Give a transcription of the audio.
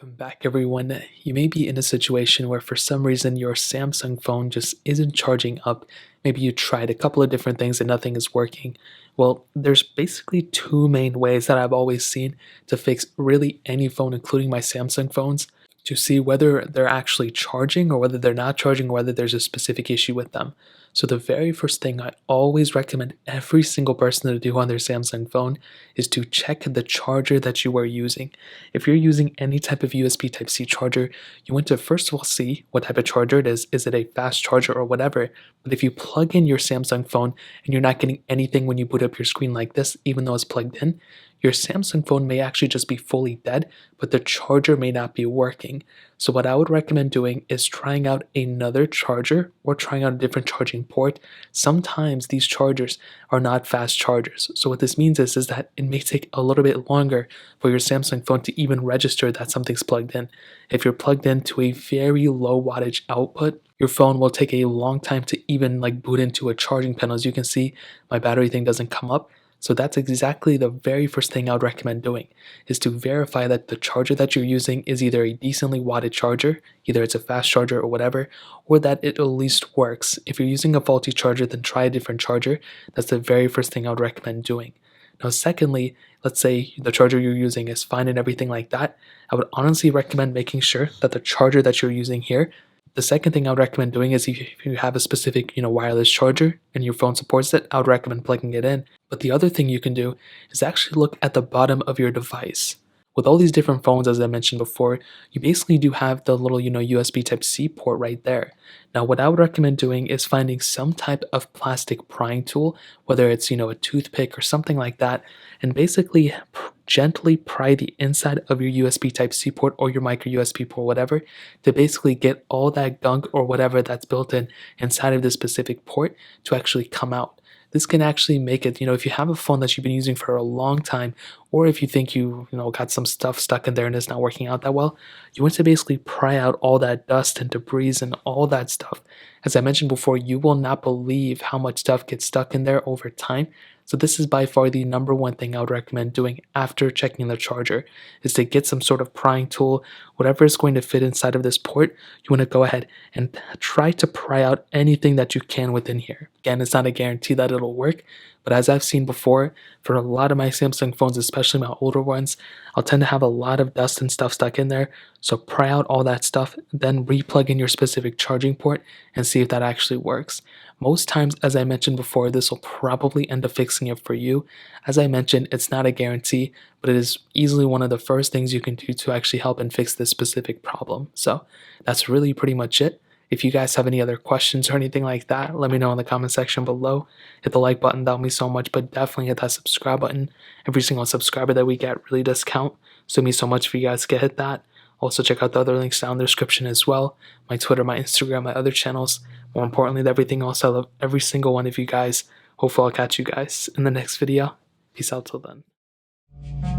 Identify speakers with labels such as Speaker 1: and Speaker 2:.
Speaker 1: Welcome back, everyone. You may be in a situation where for some reason your Samsung phone just isn't charging up. Maybe you tried a couple of different things and nothing is working. Well, there's basically two main ways that I've always seen to fix really any phone, including my Samsung phones, to see whether they're actually charging or whether they're not charging or whether there's a specific issue with them. So the very first thing I always recommend every single person to do on their Samsung phone is to check the charger that you are using. If you're using any type of USB Type-C charger, you want to first of all see what type of charger it is. Is it a fast charger or whatever? But if you plug in your Samsung phone and you're not getting anything when you boot up your screen like this, even though it's plugged in, your Samsung phone may actually just be fully dead, but the charger may not be working. So what I would recommend doing is trying out another charger or trying out a different charging port. Sometimes these chargers are not fast chargers. So what this means is that it may take a little bit longer for your Samsung phone to even register that something's plugged in. If you're plugged into a very low wattage output, your phone will take a long time to even boot into a charging panel. As you can see, my battery thing doesn't come up. So that's exactly the very first thing I would recommend doing, is to verify that the charger that you're using is either a decently watted charger, either it's a fast charger or whatever, or that it at least works. If you're using a faulty charger, then try a different charger. That's the very first thing I would recommend doing. Now, secondly, let's say the charger you're using is fine and everything like that. I would honestly recommend making sure that the charger that you're using here, the second thing I would recommend doing is if you have a specific, wireless charger and your phone supports it, I would recommend plugging it in. But the other thing you can do is actually look at the bottom of your device. With all these different phones, as I mentioned before, you basically do have the little, USB Type-C port right there. Now, what I would recommend doing is finding some type of plastic prying tool, whether it's, a toothpick or something like that, and basically gently pry the inside of your USB Type-C port or your micro USB port, whatever, to basically get all that gunk or whatever that's built in inside of this specific port to actually come out. This can actually make it, if you have a phone that you've been using for a long time, or if you think you got some stuff stuck in there and it's not working out that well, you want to basically pry out all that dust and debris and all that stuff. As I mentioned before, you will not believe how much stuff gets stuck in there over time. So this is by far the number one thing I would recommend doing after checking the charger, is to get some sort of prying tool, whatever is going to fit inside of this port. You want to go ahead and try to pry out anything that you can within here. Again, it's not a guarantee that it'll work, but as I've seen before, for a lot of my Samsung phones, especially my older ones, I'll tend to have a lot of dust and stuff stuck in there. So pry out all that stuff, then re-plug in your specific charging port and see if that actually works. Most times, as I mentioned before, this will probably end up fixing it for you. As I mentioned, it's not a guarantee, but it is easily one of the first things you can do to actually help and fix this specific problem. So that's really pretty much it. If you guys have any other questions or anything like that, let me know in the comment section below. Hit the like button, that would mean so much, but definitely hit that subscribe button. Every single subscriber that we get really does count, so it means so much for you guys to hit that. Also, check out the other links down in the description as well. My Twitter, my Instagram, my other channels. More importantly than everything else, I love every single one of you guys. Hopefully I'll catch you guys in the next video. Peace out till then.